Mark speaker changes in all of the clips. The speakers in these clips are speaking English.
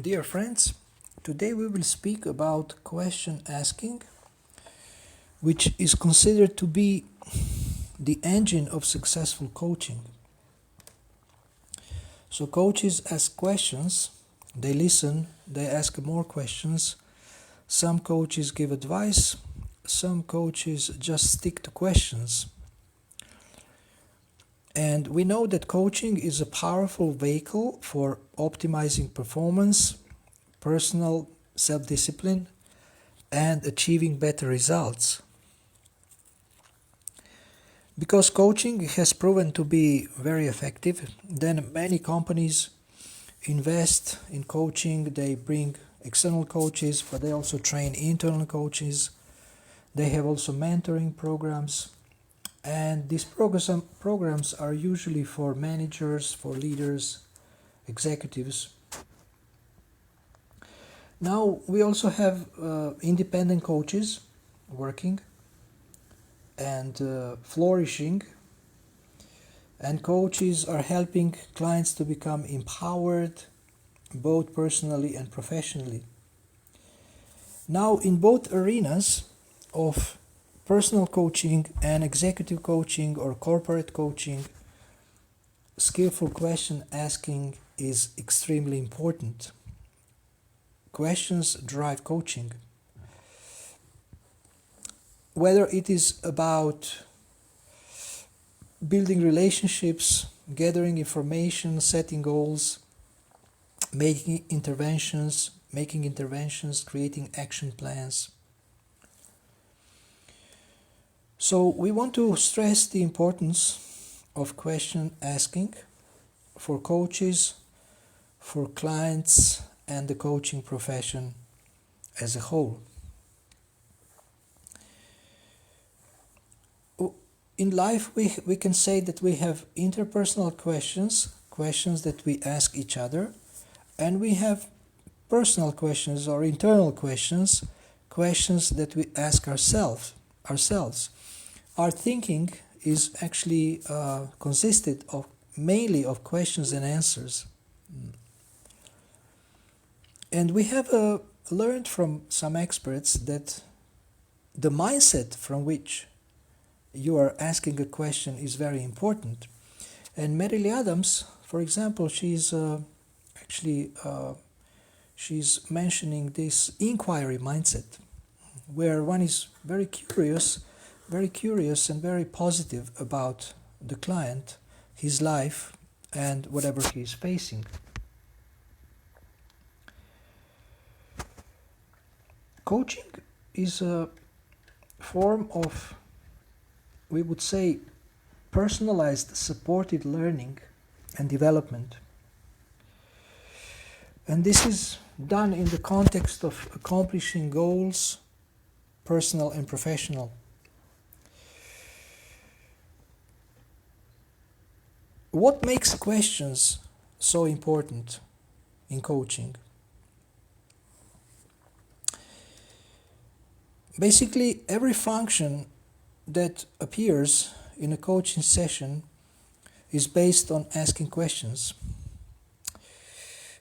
Speaker 1: Dear friends, today we will speak about question asking, which is considered to be the engine of successful coaching. So, coaches ask questions, they listen, they ask more questions. Some coaches give advice, some coaches just stick to questions. And we know that coaching is a powerful vehicle for optimizing performance, personal self-discipline, and achieving better results. Because coaching has proven to be very effective, then many companies invest in coaching. They bring external coaches, but they also train internal coaches. They have also mentoring programs. And these programs are usually for managers, for leaders, executives. Now we also have independent coaches working and flourishing, and coaches are helping clients to become empowered both personally and professionally. Now in both arenas of personal coaching and executive coaching or corporate coaching, skillful question asking is extremely important. Questions drive coaching. Whether it is about building relationships, gathering information, setting goals, making interventions, creating action plans. So we want to stress the importance of question asking for coaches, for clients, and the coaching profession as a whole. In life, we can say that we have interpersonal questions that we ask each other, and we have personal questions or internal questions that we ask ourselves. Our thinking is actually consisted of mainly of questions and answers. And we have learned from some experts that the mindset from which you are asking a question is very important. And Mary Adams, for example, she's mentioning this inquiry mindset, where one is very curious and very positive about the client, his life, and whatever he is facing. Coaching is a form of, we would say, personalized supported learning and development. And this is done in the context of accomplishing goals, personal and professional. What makes questions so important in coaching? Basically, every function that appears in a coaching session is based on asking questions.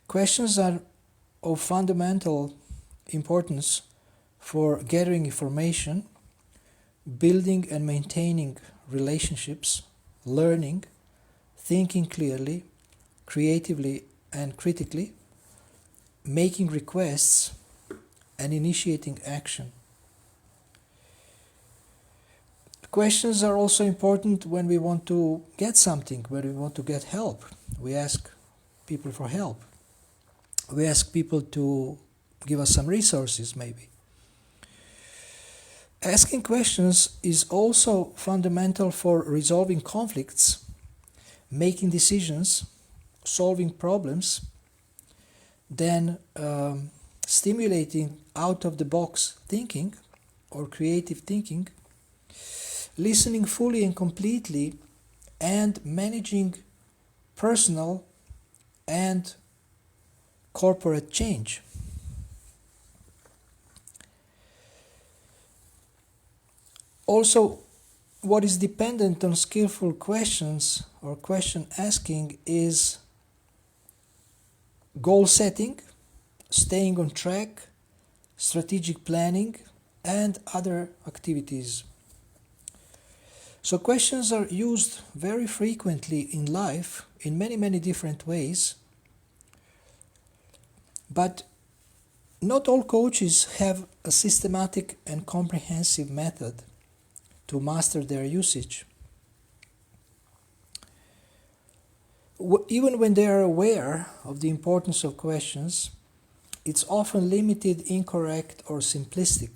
Speaker 1: Questions are of fundamental importance for gathering information, building and maintaining relationships, learning, thinking clearly, creatively and critically, making requests, and initiating action. Questions are also important when we want to get something, when we want to get help. We ask people for help. We ask people to give us some resources, maybe. Asking questions is also fundamental for resolving conflicts, making decisions, solving problems, then stimulating out-of-the-box thinking or creative thinking, listening fully and completely, and managing personal and corporate change. Also, what is dependent on skillful questions or question asking is goal setting, staying on track, strategic planning, and other activities. So questions are used very frequently in life in many different ways, but not all coaches have a systematic and comprehensive method to master their usage. Even when they are aware of the importance of questions, it's often limited, incorrect, or simplistic.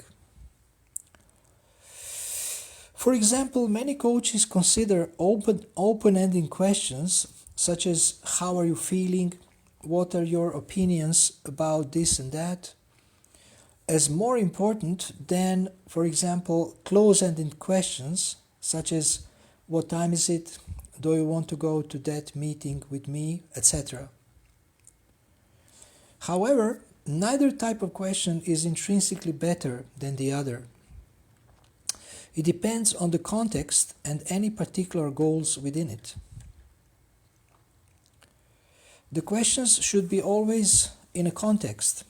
Speaker 1: For example, many coaches consider open-ended questions such as how are you feeling, what are your opinions about this and that, as more important than, for example, close-ended questions such as what time is it, do you want to go to that meeting with me, etc. However, neither type of question is intrinsically better than the other. It depends on the context and any particular goals within it. The questions should be always in a context,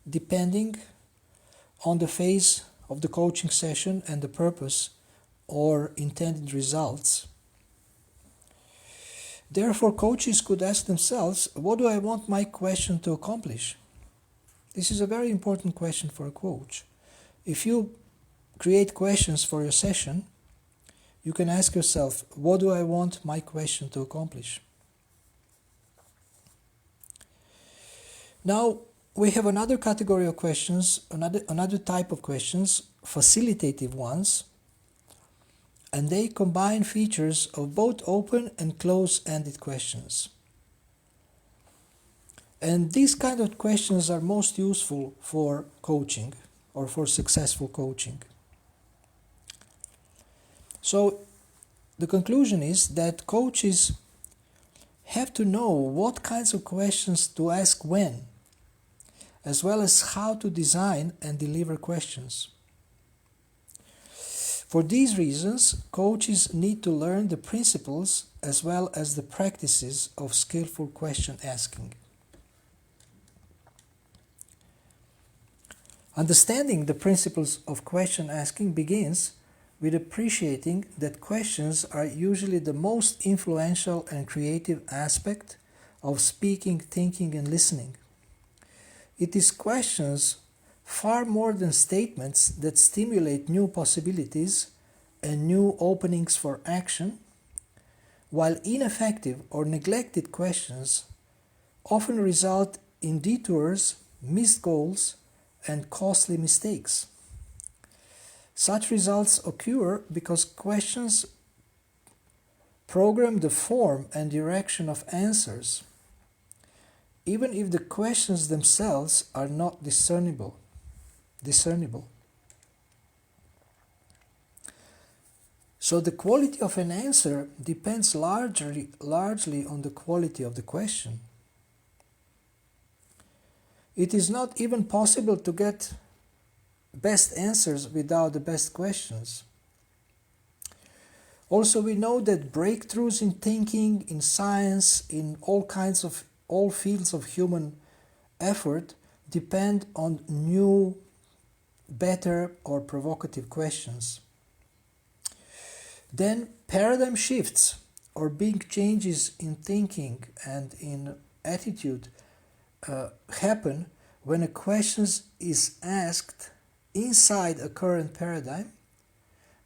Speaker 1: depending on the phase of the coaching session and the purpose or intended results. Therefore, coaches could ask themselves, what do I want my question to accomplish? This is a very important question for a coach. If you create questions for your session, you can ask yourself, what do I want my question to accomplish? Now, we have another category of questions, another type of questions, facilitative ones, and they combine features of both open and close-ended questions. And these kind of questions are most useful for coaching or for successful coaching. So the conclusion is that coaches have to know what kinds of questions to ask when, as well as how to design and deliver questions. For these reasons, coaches need to learn the principles as well as the practices of skillful question asking. Understanding the principles of question asking begins with appreciating that questions are usually the most influential and creative aspect of speaking, thinking, and listening. It is questions far more than statements that stimulate new possibilities and new openings for action, while ineffective or neglected questions often result in detours, missed goals, and costly mistakes. Such results occur because questions program the form and direction of answers, even if the questions themselves are not discernible. So the quality of an answer depends largely on the quality of the question. It is not even possible to get best answers without the best questions. Also, we know that breakthroughs in thinking, in science, in all fields of human effort depend on new, better, or provocative questions. Then paradigm shifts or big changes in thinking and in attitude happen when a question is asked inside a current paradigm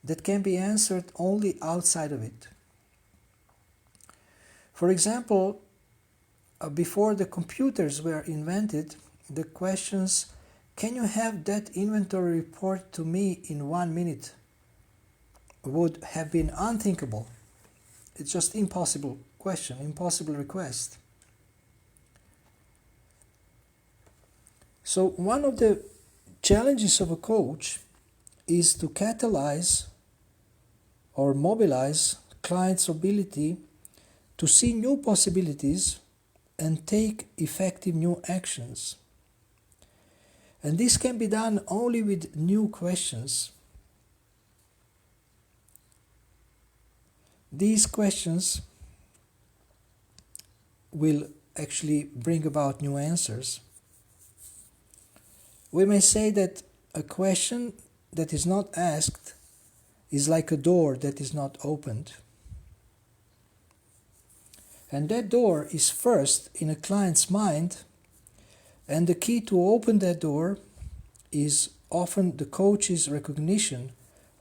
Speaker 1: that can be answered only outside of it. For example, before the computers were invented, the questions, can you have that inventory report to me in 1 minute, would have been unthinkable. It's just impossible question, impossible request. So one of the challenges of a coach is to catalyze or mobilize clients' ability to see new possibilities and take effective new actions. And this can be done only with new questions. These questions will actually bring about new answers. We may say that a question that is not asked is like a door that is not opened. And that door is first in a client's mind, and the key to open that door is often the coach's recognition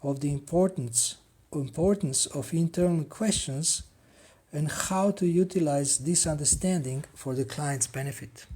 Speaker 1: of the importance of internal questions and how to utilize this understanding for the client's benefit.